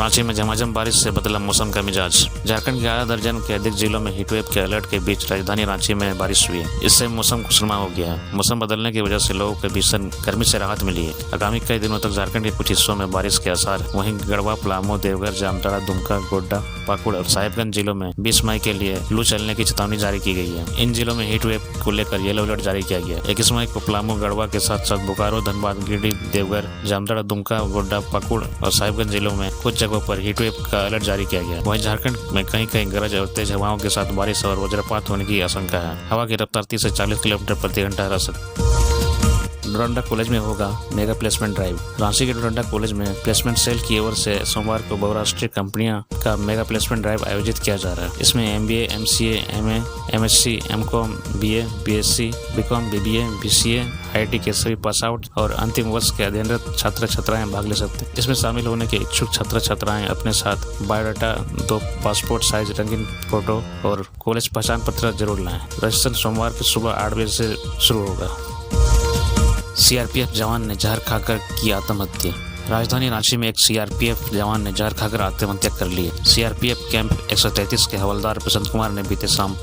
रांची में झमाझम बारिश से बदला मौसम का मिजाज। झारखंड के आधा दर्जन के अधिक जिलों में हीटवेव के अलर्ट के बीच राजधानी रांची में बारिश हुई है। इससे मौसम खुशनुमा हो गया है। मौसम बदलने की वजह से लोगों को भीषण गर्मी से राहत मिली है। आगामी कई दिनों तक झारखंड के कुछ हिस्सों में बारिश के आसार। वहीं गढ़वा, पलामू, देवघर, जामताड़ा, दुमका, गोड्डा, पाकुड़ और साहिबगंज जिलों में 20 मई के लिए लू चलने की चेतावनी जारी की गई है। इन जिलों में हीटवेव को लेकर येलो अलर्ट जारी किया गया है। 21 मई को पलामू, गढ़वा के साथ साथ बोकारो, धनबाद, गिरिडीह, देवघर, जामताड़ा, दुमका, गोड्डा, पाकुड़ और साहिबगंज जिलों में कुछ जगहों पर हीटवेव का अलर्ट जारी किया गया है। वहीं झारखंड में कहीं कहीं गरज और तेज हवाओं के साथ बारिश और वज्रपात होने की आशंका है। हवा की रफ्तार 30 से 40 किलोमीटर प्रति घंटा रह सकती है। डोरंडा कॉलेज में होगा मेगा प्लेसमेंट ड्राइव। रांची के डोरंडा कॉलेज में प्लेसमेंट सेल की ओर से सोमवार को बहुराष्ट्रीय कंपनियां का मेगा प्लेसमेंट ड्राइव आयोजित किया जा रहा है। इसमें MBA, MCA, MA, MSc, MCOM, BA, BSc, BCom, BBA, BCA, IIT के सभी पास आउट और अंतिम वर्ष के अध्ययनरत छात्र छात्राएं भाग ले सकते हैं। इसमें शामिल होने के इच्छुक छात्र छात्राएं अपने साथ बायोडाटा, 2 पासपोर्ट साइज रंगीन फोटो और कॉलेज पहचान पत्र जरूर लाएं। रजिस्ट्रेशन सोमवार की सुबह 8 बजे से शुरू होगा। CRPF जवान ने जहर खाकर की आत्महत्या। राजधानी रांची में एक CRPF जवान ने जहर खाकर आत्महत्या कर ली है। CRPF कैंप 133 के हवलदार बसंत कुमार ने बीते शाम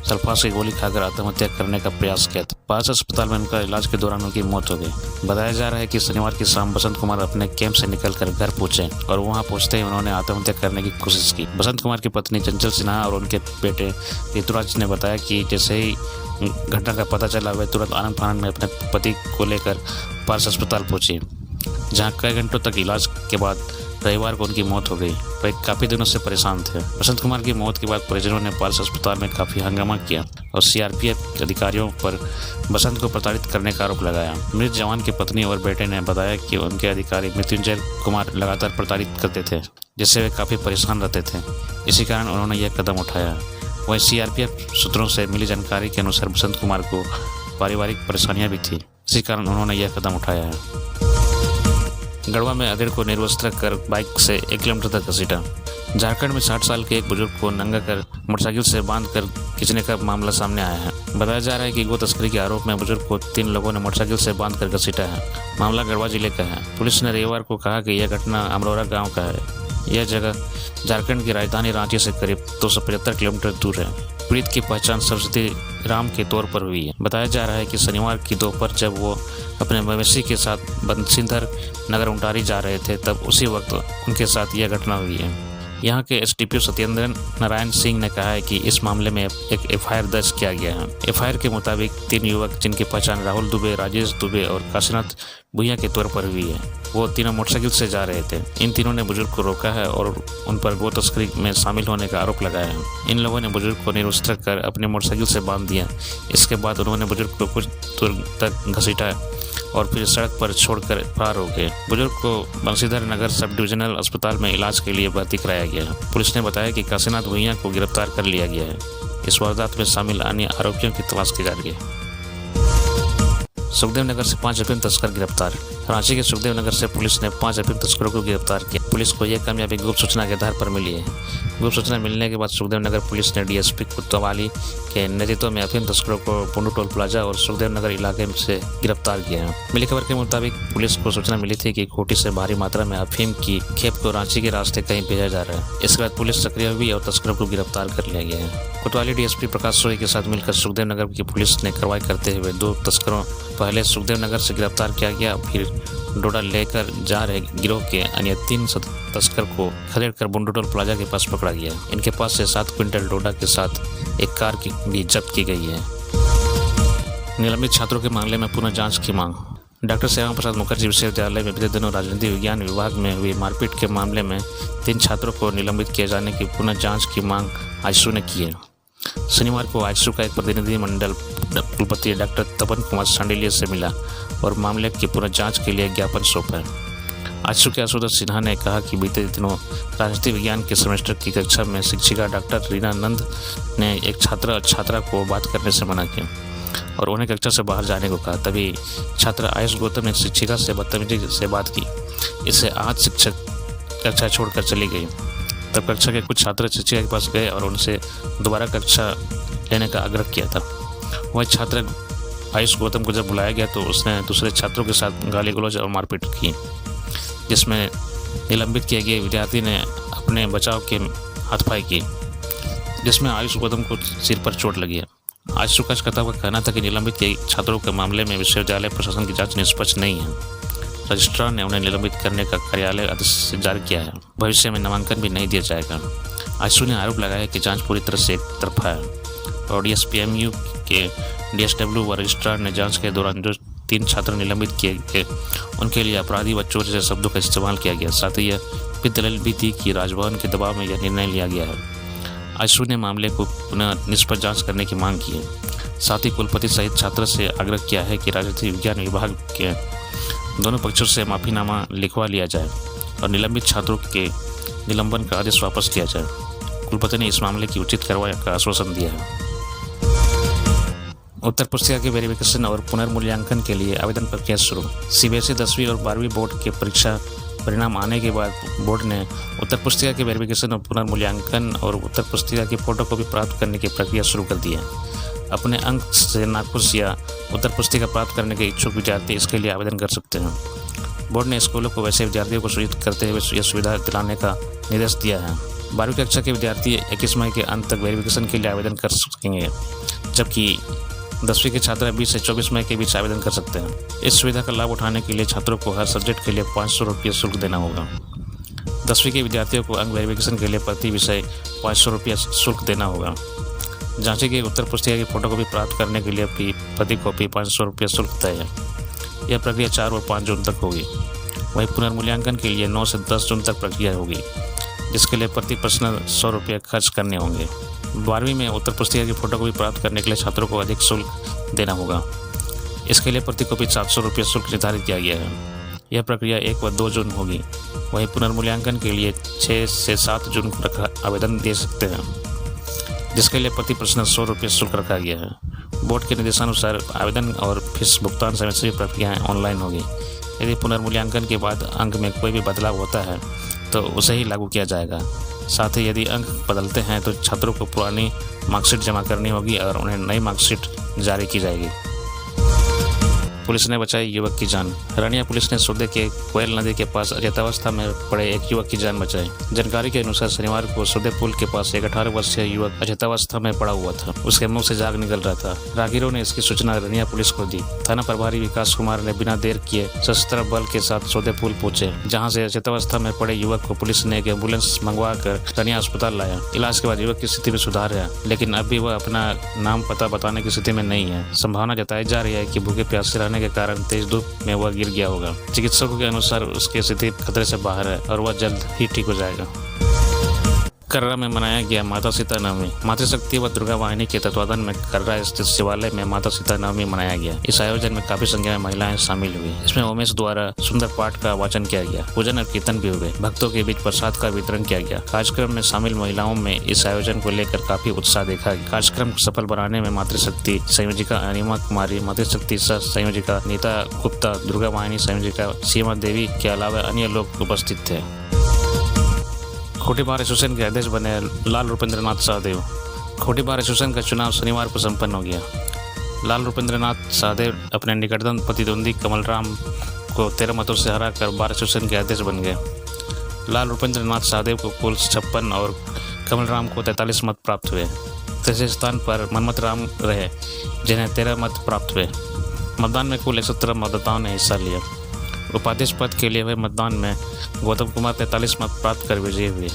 सल्फास की गोली खाकर आत्महत्या करने का प्रयास किया था। पास अस्पताल में उनका इलाज के दौरान उनकी मौत हो गई। बताया जा रहा है कि शनिवार की शाम बसंत कुमार अपने कैंप से निकलकर घर पहुंचे और वहां पहुंचते ही उन्होंने आत्महत्या करने की कोशिश की। बसंत कुमार की पत्नी चंचल सिन्हा और उनके बेटे ऋतुराज ने बताया कि जैसे ही घटना का पता चला वे तुरंत आनंद फानंद में अपने पति को लेकर पास अस्पताल पहुंची, जहां कई घंटों तक इलाज के बाद रविवार को उनकी मौत हो गई। वे काफी दिनों से परेशान थे। बसंत कुमार की मौत के बाद परिजनों ने पारस अस्पताल में काफी हंगामा किया और CRPF अधिकारियों पर बसंत को प्रताड़ित करने का आरोप लगाया। मृत जवान की पत्नी और बेटे ने बताया कि उनके अधिकारी मृत्युंजय कुमार लगातार प्रताड़ित करते थे, जिससे वे काफी परेशान रहते थे। इसी कारण उन्होंने यह कदम उठाया। वहीं CRPF सूत्रों से मिली जानकारी के अनुसार बसंत कुमार को पारिवारिक परेशानियां भी थी, इसी कारण उन्होंने यह कदम उठाया है। गढ़वा में अधेड़ को निर्वस्त्र कर बाइक से 1 किलोमीटर तक घसीटा। झारखंड में 60 साल के एक बुजुर्ग को नंगा कर मोटरसाइकिल से बांधकर खींचने का मामला सामने आया है। बताया जा रहा है कि गो तस्करी के आरोप में बुजुर्ग को 3 लोगों ने मोटरसाइकिल से बांधकर घसीटा है। मामला गढ़वा जिले का है। पुलिस ने रविवार को कहा कि यह घटना अमरोरा गाँव का है। यह जगह झारखंड की राजधानी रांची से करीब 275 किलोमीटर दूर है। पीड़ित की पहचान सरस्वती राम के तौर पर हुई है। बताया जा रहा है कि शनिवार की दोपहर जब वो अपने मवेशी के साथ बंसीधर नगर उंटारी जा रहे थे, तब उसी वक्त उनके साथ यह घटना हुई है। यहाँ के SDPO सत्येंद्र नारायण सिंह ने कहा है कि इस मामले में एक FIR दर्ज किया गया है। FIR के मुताबिक 3 युवक, जिनकी पहचान राहुल दुबे, राजेश दुबे और काशीनाथ भुइया के तौर पर हुई है, वो तीनों मोटरसाइकिल से जा रहे थे। इन तीनों ने बुजुर्ग को रोका है और उन पर गो तस्करी में शामिल होने का आरोप लगाया है। इन लोगों ने बुजुर्ग को निर्वस्त्र कर अपनी मोटरसाइकिल से बांध दिया। इसके बाद उन्होंने बुजुर्ग को कुछ दूर तक घसीटा और फिर सड़क पर छोड़कर फरार हो गए। बुजुर्ग को बंसीधर नगर सब डिविजनल अस्पताल में इलाज के लिए भर्ती कराया गया है। पुलिस ने बताया कि काशीनाथ भुइया को गिरफ्तार कर लिया गया है। इस वारदात में शामिल अन्य आरोपियों की तलाश की जा रही है। सुखदेव नगर से 5 अफीम तस्कर गिरफ्तार। रांची के सुखदेव नगर से पुलिस ने 5 अफीम तस्करों को गिरफ्तार किया। पुलिस को यह कामयाबी गुप्त सूचना के आधार पर मिली है। गुप्त सूचना मिलने के बाद सुखदेव नगर पुलिस ने DSP कोतवाली के नेतृत्व में अफीम तस्करों को पुंडू टोल प्लाजा और सुखदेव नगर इलाके से गिरफ्तार किया है। मिली खबर के मुताबिक पुलिस को सूचना मिली थी कि कोठी से भारी मात्रा में अफीम की खेप को रांची के रास्ते कहीं भेजा जा रहा है। इसके बाद पुलिस सक्रिय हुई और तस्करों को गिरफ्तार कर लिया गया है। कोतवाली DSP प्रकाश सोई के साथ मिलकर सुखदेव नगर की पुलिस ने कार्रवाई करते हुए 2 तस्करों पहले सुखदेव नगर से गिरफ्तार किया गया, फिर डोडा लेकर जा रहे गिरोह के अन्य 3 तस्कर को खदेड़कर बुंडू टोल प्लाजा के पास पकड़ा गया। इनके पास से 7 क्विंटल डोडा के साथ एक कार की भी जब्त की गई है। निलंबित छात्रों के मामले में पुनः जांच की मांग। डॉक्टर श्यामा प्रसाद मुखर्जी विश्वविद्यालय में बीते दिनों राजनीति विज्ञान विभाग में हुई मारपीट के मामले में 3 छात्रों को निलंबित किए जाने की पुनः जांच की मांग आजसू ने की है। शनिवार को आजसू का एक प्रतिनिधिमंडल कुलपति डॉक्टर तपन कुमार सांडिल्य से मिला और मामले की पुनः जांच के लिए ज्ञापन सौंपा। आजसू के आशुतोष सिन्हा ने कहा कि बीते दिनों राजनीति विज्ञान के सेमेस्टर की कक्षा में शिक्षिका डॉक्टर रीना नंद ने एक छात्र और छात्रा को बात करने से मना किया और उन्हें कक्षा से बाहर जाने को कहा। तभी छात्र आयुष गौतम ने शिक्षिका से बदतमीजी से बात की। इससे आज शिक्षक कक्षा छोड़कर चली गई। तब कक्षा के कुछ छात्र शिक्षिका के पास गए और उनसे दोबारा कक्षा लेने का आग्रह किया था। वही छात्र आयुष गौतम को जब बुलाया गया तो उसने दूसरे छात्रों के साथ गाली गलौज और मारपीट की, जिसमें निलंबित किए गए विद्यार्थी ने अपने बचाव के हाथापाई की, जिसमें आयुष गौतम को सिर पर चोट लगी है। आयुष सुकाशकर्ता का कहना था कि निलंबित किए छात्रों के मामले में विश्वविद्यालय प्रशासन की जांच निष्पक्ष नहीं है। रजिस्ट्रार ने उन्हें निलंबित करने का कार्यालय आदेश जारी किया है। भविष्य में नामांकन भी नहीं दिया जाएगा। आयुषु ने आरोप लगाया कि जांच पूरी तरह से एक तरफा है और DSPMU के DSW व रजिस्ट्रार ने जांच के दौरान जो 3 छात्र निलंबित किए गए उनके लिए अपराधी व चोर जैसे शब्दों का इस्तेमाल किया गया। साथ ही यह भी दलील भी थी कि राजभवन के दबाव में यह निर्णय लिया गया है। आयुषु ने मामले को पुनः निष्पक्ष जांच करने की मांग की है। साथ ही कुलपति सहित छात्र से आग्रह किया है कि राजनीति विज्ञान विभाग के दोनों पक्षों से माफीनामा लिखवा लिया जाए और निलंबित छात्रों के निलंबन का आदेश वापस लिया जाए। कुलपति ने इस मामले की उचित कार्रवाई का आश्वासन दिया है। उत्तर पुस्तिका के वेरिफिकेशन और पुनर्मूल्यांकन के लिए आवेदन प्रक्रिया शुरू। CBSE 10वीं और 12वीं बोर्ड के परीक्षा परिणाम आने के बाद बोर्ड ने उत्तर पुस्तिका के वेरिफिकेशन और पुनर्मूल्यांकन और उत्तर पुस्तिका की फोटोकॉपी प्राप्त करने की प्रक्रिया शुरू कर दी है। अपने अंक से नाखुश या उत्तर पुस्तिका प्राप्त करने के इच्छुक विद्यार्थी इसके लिए आवेदन कर सकते हैं। बोर्ड ने स्कूलों को वैसे विद्यार्थियों को सूचित करते हुए यह सुविधा दिलाने का निर्देश दिया है। 12वीं कक्षा के विद्यार्थी 21 मई के अंत तक वेरिफिकेशन के लिए आवेदन कर सकेंगे, जबकि 10वीं के छात्र 20 से 24 मई के बीच आवेदन कर सकते हैं। इस सुविधा का लाभ उठाने के लिए छात्रों को हर सब्जेक्ट के लिए 500 रुपये शुल्क देना होगा। 10वीं के विद्यार्थियों को अंक वेरिफिकेशन के लिए प्रति विषय 500 रुपये शुल्क देना होगा। जांची गई उत्तर पुस्तिका की फोटोकॉपी प्राप्त करने के लिए प्रति कॉपी 500 रुपये शुल्क तय है। यह प्रक्रिया 4 और 5 जून तक होगी। वहीं पुनर्मूल्यांकन के लिए 9 से 10 जून तक प्रक्रिया होगी, जिसके लिए प्रति प्रश्न 100 रुपये खर्च करने होंगे। 12वीं में उत्तर पुस्तिका की फोटोकॉपी प्राप्त करने के लिए छात्रों को अधिक शुल्क देना होगा। इसके लिए प्रति कॉपी 700 रुपये शुल्क निर्धारित किया गया है। यह प्रक्रिया 1 व 2 जून होगी। वहीं पुनर्मूल्यांकन के लिए 6 से 7 जून तक आवेदन दे सकते हैं, जिसके लिए प्रति प्रश्न 100 रुपये शुल्क रखा गया है। बोर्ड के निर्देशानुसार आवेदन और फीस भुगतान समेत सभी प्रक्रियाएँ ऑनलाइन होगी। यदि पुनर्मूल्यांकन के बाद अंक में कोई भी बदलाव होता है तो उसे ही लागू किया जाएगा। साथ ही यदि अंक बदलते हैं तो छात्रों को पुरानी मार्कशीट जमा करनी होगी और उन्हें नई मार्कशीट जारी की जाएगी। पुलिस ने बचाई युवक की जान। रनिया पुलिस ने सोदे के कोयल नदी के पास अचेतावस्था में पड़े एक युवक की जान बचाई। जानकारी के अनुसार शनिवार को सोदे पुल के पास एक 18 वर्षीय युवक अचेतावस्था में पड़ा हुआ था। उसके मुंह से झाग निकल रहा था। राहगीरों ने इसकी सूचना रनिया पुलिस को दी। थाना प्रभारी विकास कुमार ने बिना देर किए सशस्त्र बल के साथ सोदे पुल पहुंचे, जहाँ से अचेतावस्था में पड़े युवक को पुलिस ने एक एम्बुलेंस मंगवा कर रनिया अस्पताल लाया। इलाज के बाद युवक की स्थिति में सुधार है, लेकिन अब भी वह अपना नाम पता बताने की स्थिति में नहीं है। संभावना जताई जा रही है कि भूखे प्यासे रहने के कारण तेज धूप में वह गिर गया होगा। चिकित्सकों के अनुसार उसकी स्थिति खतरे से बाहर है और वह जल्द ही ठीक हो जाएगा। कर्रा में मनाया गया माता सीता नवमी। मातृशक्ति व दुर्गा वाहिनी के तत्वाधान में कर्रा स्थित शिवालय में माता सीता नवमी मनाया गया। इस आयोजन में काफी संख्या में महिलाएं शामिल हुई। इसमें उमेश द्वारा सुंदर पाठ का वाचन किया गया। पूजन और कीर्तन भी हुए। भक्तों के बीच प्रसाद का वितरण किया गया। कार्यक्रम में शामिल महिलाओं में इस आयोजन को लेकर काफी उत्साह देखा गया। कार्यक्रम को सफल बनाने में मातृशक्ति संयोजिका अनिमा कुमारी, मातृशक्ति सह संयोजिका नीता गुप्ता, दुर्गा वाहिनी संयोजिका सीमा देवी के अलावा अन्य लोग उपस्थित थे। खोटी बार एसोसिएशन के अध्यक्ष बने लाल रुपेंद्रनाथ सहदेव। खोटी बार एसोसिएशन का चुनाव शनिवार को संपन्न हो गया। लाल रुपेंद्रनाथ सहदेव अपने निकटतम प्रतिद्वंदी कमलराम को 13 मतों से हराकर बार एसोसिएशन के अध्यक्ष बन गए। लाल रुपेंद्रनाथ सहदेव को कुल 56 और कमलराम को 43 मत प्राप्त हुए। तीसरे स्थान पर मनमत राम रहे, जिन्हें 13 मत प्राप्त हुए। मतदान में कुल 117 मतदाताओं ने हिस्सा लिया। उपाध्यक्ष पद के लिए हुए मतदान में गौतम कुमार 43 मत प्राप्त कर विजयी हुए।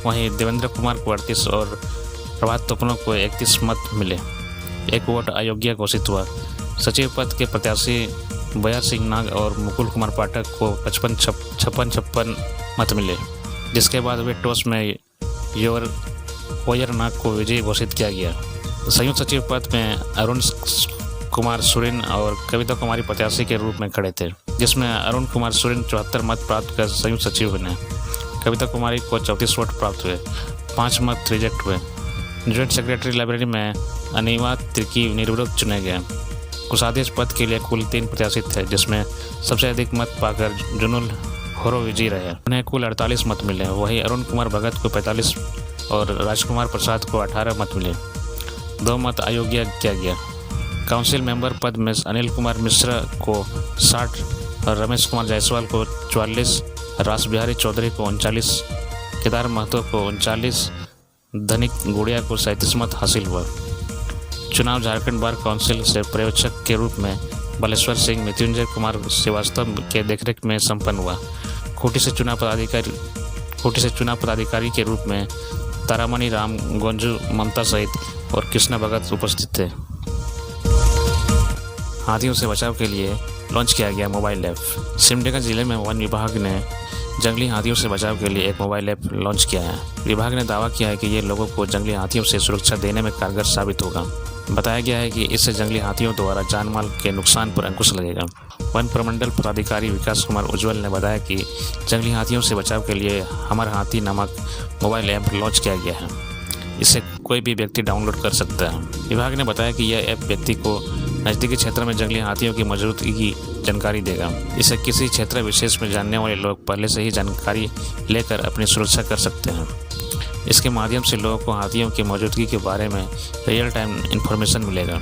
वहीं देवेंद्र कुमार को 38 और प्रभात तोपनो को 31 मत मिले। एक वोट अयोग्य घोषित हुआ। सचिव पद के प्रत्याशी बयार सिंह नाग और मुकुल कुमार पाठक को 56 मत मिले, जिसके बाद वे टॉस में ओयर नाग को विजयी घोषित किया गया। संयुक्त सचिव पद में अरुण कुमार सुरेन और कविता कुमारी प्रत्याशी के रूप में खड़े थे, जिसमें अरुण कुमार सुरेन 74 मत प्राप्त कर संयुक्त सचिव बने। कविता कुमारी को 34 वोट प्राप्त हुए। 5 मत रिजेक्ट हुए। जॉइंट सेक्रेटरी लाइब्रेरी में अनिवा तिर्की निर्विरोध चुने गए। कोषाध्यक्ष पद के लिए कुल 3 प्रत्याशी थे, जिसमें सबसे अधिक मत पाकर जुनुल होरो विजयी रहे। उन्हें कुल 48 मत मिले। वहीं अरुण कुमार भगत को 45 और राजकुमार प्रसाद को 18 मत मिले। 2 मत अयोग्य किया गया। काउंसिल मेंबर पद में अनिल कुमार मिश्रा को 60 और रमेश कुमार जायसवाल को 44 रास बिहारी चौधरी को 39, केदार महतो को 39, धनिक गुड़िया को 37 मत हासिल हुआ। चुनाव झारखंड बार काउंसिल से पर्यवेक्षक के रूप में बालेश्वर सिंह मृत्युंजय कुमार श्रीवास्तव के देखरेख में संपन्न हुआ। खूंटी से चुनाव पदाधिकारी के रूप में तारामणि राम, गोंजू ममता सहित और कृष्णा भगत उपस्थित थे। हाथियों से बचाव के लिए लॉन्च किया गया मोबाइल ऐप। सिमडेगा जिले में वन विभाग ने जंगली हाथियों से बचाव के लिए एक मोबाइल ऐप लॉन्च किया है। विभाग ने दावा किया है कि ये लोगों को जंगली हाथियों से सुरक्षा देने में कारगर साबित होगा। बताया गया है कि इससे जंगली हाथियों द्वारा जान माल के नुकसान पर अंकुश लगेगा। वन प्रमंडल पदाधिकारी विकास कुमार उज्ज्वल ने बताया कि जंगली हाथियों से बचाव के लिए हमर हाथी नामक मोबाइल ऐप लॉन्च किया गया है। इसे कोई भी व्यक्ति डाउनलोड कर सकता है। विभाग ने बताया कि यह ऐप व्यक्ति को नज़दीकी क्षेत्र में जंगली हाथियों की मौजूदगी की जानकारी देगा। इसे किसी क्षेत्र विशेष में जानने वाले लोग पहले से ही जानकारी लेकर अपनी सुरक्षा कर सकते हैं। इसके माध्यम से लोगों को हाथियों की मौजूदगी के बारे में रियल टाइम इन्फॉर्मेशन मिलेगा।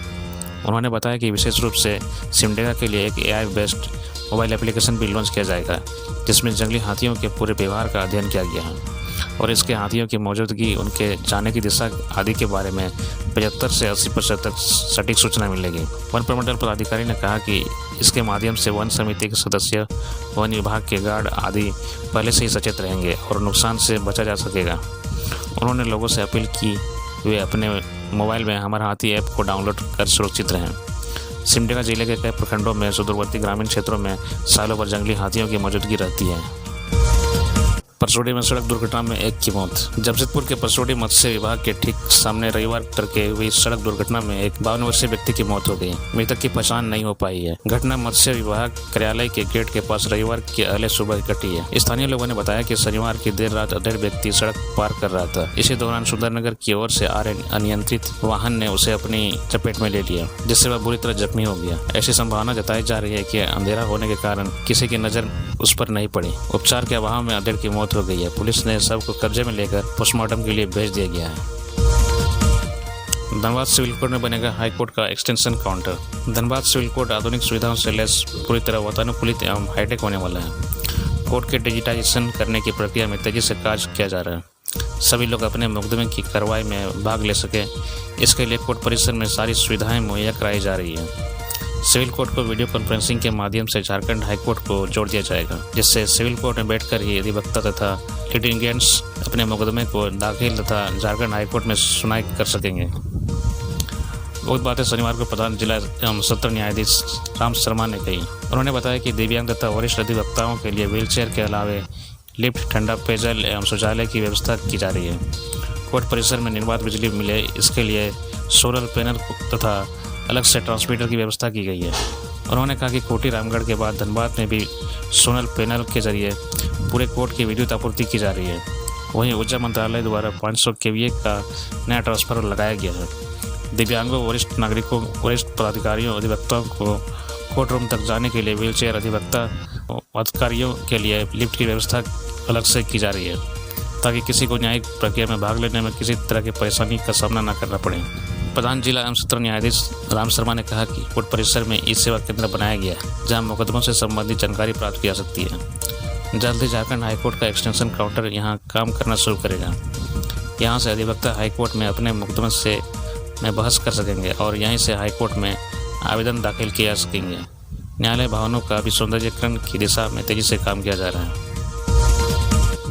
उन्होंने बताया कि विशेष रूप से सिमडेगा के लिए एक AI बेस्ड मोबाइल एप्लीकेशन भी लॉन्च किया जाएगा, जिसमें जंगली हाथियों के पूरे व्यवहार का अध्ययन किया गया है और इसके हाथियों की मौजूदगी, उनके जाने की दिशा आदि के बारे में 75 से 80% तक सटीक सूचना मिलेगी। वन प्रमंडल पदाधिकारी ने कहा कि इसके माध्यम से वन समिति के सदस्य, वन विभाग के गार्ड आदि पहले से ही सचेत रहेंगे और नुकसान से बचा जा सकेगा। उन्होंने लोगों से अपील की वे अपने मोबाइल में हमर हाथी ऐप को डाउनलोड कर सुरक्षित रहें। सिमडेगा जिले के कई प्रखंडों में सुदूरवर्ती ग्रामीण क्षेत्रों में सालों भर जंगली हाथियों की मौजूदगी रहती है। परसोड़ी में सड़क दुर्घटना में एक की मौत। जमशेदपुर के परसोड़ी मत्स्य विभाग के ठीक सामने रविवार तड़के हुई सड़क दुर्घटना में एक 52 वर्षीय व्यक्ति की मौत हो गई। मृतक की पहचान नहीं हो पाई है। घटना मत्स्य विभाग कार्यालय के गेट के पास रविवार के अहले सुबह घटी है। स्थानीय लोगों ने बताया कि शनिवार की देर रात अधेड़ व्यक्ति सड़क पार कर रहा था। इसी दौरान सुंदरनगर की ओर से आ रहे अनियंत्रित वाहन ने उसे अपनी चपेट में ले लिया, जिससे वह बुरी तरह जख्मी हो गया। ऐसी संभावना जताई जा रही है कि अंधेरा होने के कारण किसी की नजर उस पर नहीं पड़ी। उपचार के अभाव में अधेड़ की मौत हो गई है। पुलिस ने शव को कब्जे में लेकर पोस्टमार्टम के लिए भेज दिया गया है। धनबाद सिविल कोर्ट में बनेगा हाईकोर्ट का extension counter. Dhanbad civil court आधुनिक सुविधाओं से लैस पूरी तरह वातानुकूलित एवं हाईटेक होने वाला है। कोर्ट के डिजिटाइजेशन करने की प्रक्रिया में तेजी से कार्य किया जा रहा है। सभी लोग अपने मुकदमे की कार्रवाई में भाग ले सके, इसके लिए कोर्ट परिसर में सारी सुविधाएं मुहैया कराई जा रही है। सिविल कोर्ट को वीडियो कॉन्फ्रेंसिंग के माध्यम से झारखंड हाईकोर्ट को जोड़ दिया जाएगा, जिससे सिविल कोर्ट में बैठकर ही अधिवक्ता तथा लिटिगेंट्स अपने मुकदमे को दाखिल तथा झारखंड हाईकोर्ट में सुनवाई कर सकेंगे। बहुत बातें शनिवार को प्रधान जिला एवं सत्र न्यायाधीश राम शर्मा ने कही। उन्होंने बताया कि दिव्यांग तथा वरिष्ठ अधिवक्ताओं के लिए व्हीलचेयर के अलावे लिफ्ट, ठंडा पेयजल एवं शौचालय की व्यवस्था की जा रही है। कोर्ट परिसर में निर्बाध बिजली मिले, इसके लिए सोलर पैनल तथा अलग से ट्रांसमीटर की व्यवस्था की गई है। उन्होंने कहा कि कोटी रामगढ़ के बाद धनबाद में भी सोलर पैनल के जरिए पूरे कोर्ट की विद्युत आपूर्ति की जा रही है। वहीं ऊर्जा मंत्रालय द्वारा 500 kVA का नया ट्रांसफार्मर लगाया गया है। दिव्यांगों, वरिष्ठ नागरिकों, वरिष्ठ पदाधिकारियों, अधिवक्ताओं को कोर्ट रूम तक जाने के लिए व्हीलचेयर, अधिवक्ता अधिकारियों के लिए लिफ्ट की व्यवस्था अलग से की जा रही है, ताकि किसी को न्यायिक प्रक्रिया में भाग लेने में किसी तरह की परेशानी का सामना न करना पड़े। प्रधान जिला एवं सत्र न्यायाधीश राम शर्मा ने कहा कि कोर्ट परिसर में ई सेवा केंद्र बनाया गया है, जहां मुकदमों से संबंधित जानकारी प्राप्त की जा सकती है। जल्द ही झारखंड हाईकोर्ट का एक्सटेंशन काउंटर यहां काम करना शुरू करेगा। यहां से अधिवक्ता हाईकोर्ट में अपने मुकदमे से बहस कर सकेंगे और यहीं से हाईकोर्ट में आवेदन दाखिल किए जा सकेंगे। न्यायालय भवनों का भी सौंदर्यीकरण की दिशा में तेजी से काम किया जा रहा है।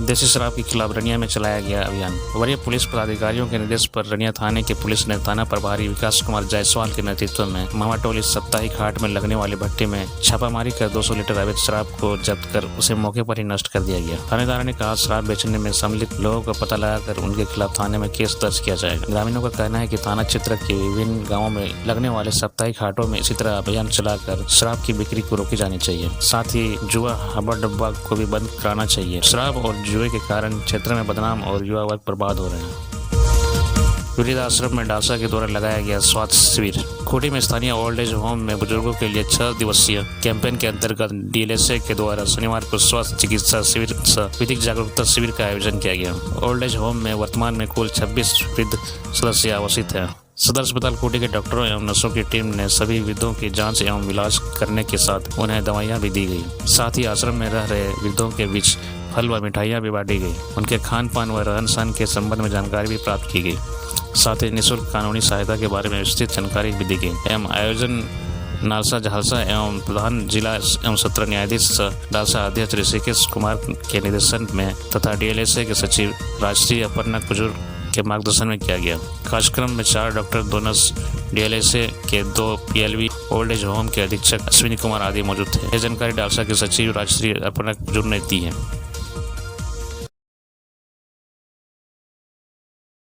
देसी शराब के खिलाफ रनिया में चलाया गया अभियान। वरीय पुलिस पदाधिकारियों के निर्देश पर रनिया थाने की पुलिस ने थाना प्रभारी विकास कुमार जायसवाल के नेतृत्व में मामाटोली साप्ताहिक हाट में लगने वाले भट्टे में छापामारी कर 200 लीटर अवैध शराब को जब्त कर उसे मौके पर ही नष्ट कर दिया गया। थानेदार ने कहा, शराब बेचने में सम्मिलित लोगों का पता लगाकर उनके खिलाफ थाने में केस दर्ज किया जाएगा। ग्रामीणों का कहना है कि थाना क्षेत्र के विभिन्न गाँवों में लगने वाले साप्ताहिक हाटों में इसी तरह अभियान चलाकर शराब की बिक्री को रोकी जानी चाहिए। साथ ही जुआ, हवा डब्बा को भी बंद कराना चाहिए। शराब और जुए के कारण क्षेत्र में बदनाम और युवा वर्ग बर्बाद हो रहे हैं। वृद्धाश्रम में डासा के द्वारा लगाया गया स्वास्थ्य शिविर। खूंटी में स्थानीय ओल्ड एज होम में बुजुर्गों के लिए 6 दिवसीय कैंपेन के अंतर्गत DLSA के द्वारा शनिवार को स्वास्थ्य चिकित्सा शिविर सह विधिक जागरूकता शिविर का आयोजन किया गया। ओल्ड एज होम में वर्तमान में कुल 26 वृद्ध सदस्य आवासित हैं। सदर अस्पताल कोटी के डॉक्टरों एवं नर्सों की टीम ने सभी वृद्धों की जांच एवं इलाज करने के साथ उन्हें दवाइयां भी दी गई। साथ ही आश्रम में रह रहे वृद्धों के बीच फल व मिठाइयां भी बांटी गई। उनके खान पान व रहन सहन के संबंध में जानकारी भी प्राप्त की गई। साथ ही निःशुल्क कानूनी सहायता के बारे में विस्तृत जानकारी भी दी गई। एवं आयोजन नालसा झालसा एवं प्रधान जिला एवं सत्र न्यायाधीश डालसा अध्यक्ष ऋषिकेश कुमार के निर्देशन में तथा DLSA के सचिव राजश्री अपर्णा कुजूर के मार्गदर्शन में किया गया। कार्यक्रम में 4 डॉक्टर, 2 नर्स, DLSA के 2 PLV, ओल्ड एज होम के अधीक्षक अश्विनी कुमार आदि मौजूद थे। यह जानकारी डालसा के सचिव राजश्री अपर्णा कुजूर ने दी है।